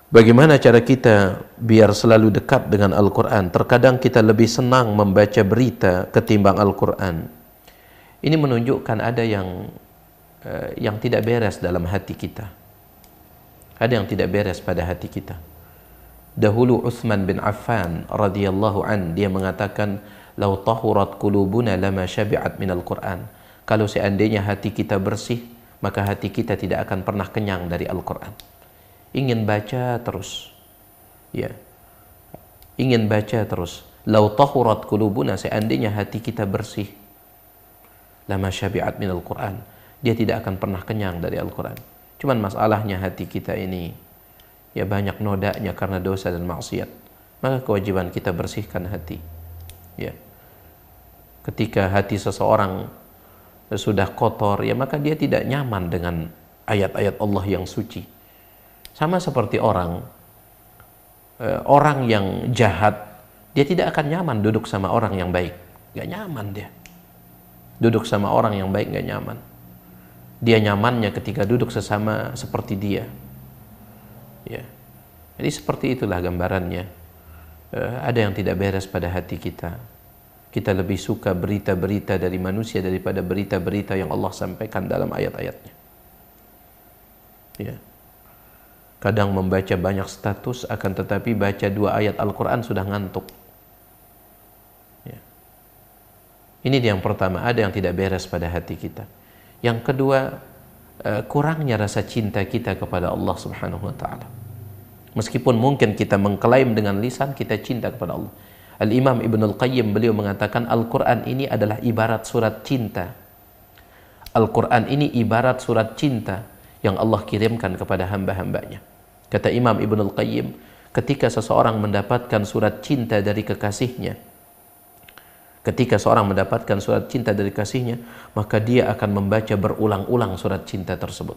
Bagaimana cara kita biar selalu dekat dengan Al-Quran? Terkadang kita lebih senang membaca berita ketimbang Al-Quran. Ini menunjukkan ada yang tidak beres dalam hati kita. Ada yang tidak beres pada hati kita. Dahulu Utsman bin Affan radhiyallahu an, dia mengatakan, "Lau tahurat qulubuna lama syabi'at minal Qur'an." Kalau seandainya hati kita bersih, maka hati kita tidak akan pernah kenyang dari Al-Quran. Ingin baca terus, ya, ingin baca terus. Lau tahurat qulubuna, seandainya hati kita bersih, lama syabi'at minal Qur'an, dia tidak akan pernah kenyang dari Al-Quran. Cuman masalahnya hati kita ini ya banyak nodanya karena dosa dan maksiat. Maka kewajiban kita bersihkan hati. Ya. Ketika hati seseorang sudah kotor, ya maka dia tidak nyaman dengan ayat-ayat Allah yang suci. Sama seperti orang yang jahat, dia tidak akan nyaman duduk sama orang yang baik. Gak nyaman dia. Duduk sama orang yang baik gak nyaman. Dia nyamannya ketika duduk sesama seperti dia. Ya. Jadi seperti itulah gambarannya. Ada yang tidak beres pada hati kita. Kita lebih suka berita-berita dari manusia daripada berita-berita yang Allah sampaikan dalam ayat-ayatnya. Ya. Kadang membaca banyak status, akan tetapi baca 2 ayat Al-Quran sudah ngantuk. Ya. Ini yang pertama, ada yang tidak beres pada hati kita. Yang kedua, kurangnya rasa cinta kita kepada Allah Subhanahu wa ta'ala. Meskipun mungkin kita mengklaim dengan lisan kita cinta kepada Allah. Al-Imam Ibnul Qayyim, beliau mengatakan Al-Quran ini adalah ibarat surat cinta. Al-Quran ini ibarat surat cinta yang Allah kirimkan kepada hamba-hambanya. Kata Imam Ibnul Qayyim, ketika seseorang mendapatkan surat cinta dari kekasihnya, maka dia akan membaca berulang-ulang surat cinta tersebut.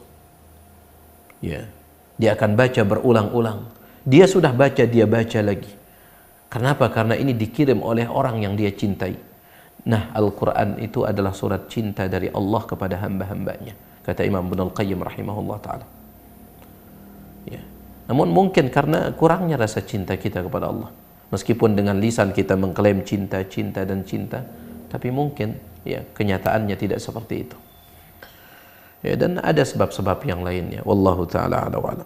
Ya, dia akan baca berulang-ulang. Dia sudah baca, dia baca lagi. Kenapa? Karena ini dikirim oleh orang yang dia cintai. Nah, Al-Quran itu adalah surat cinta dari Allah kepada hamba-hambanya, kata Imam Ibnul Qayyim rahimahullah ta'ala. Ya. Namun mungkin karena kurangnya rasa cinta kita kepada Allah, meskipun dengan lisan kita mengklaim cinta, cinta dan cinta, tapi mungkin ya kenyataannya tidak seperti itu. Ya, dan ada sebab-sebab yang lainnya. Wallahu ta'ala a'lam.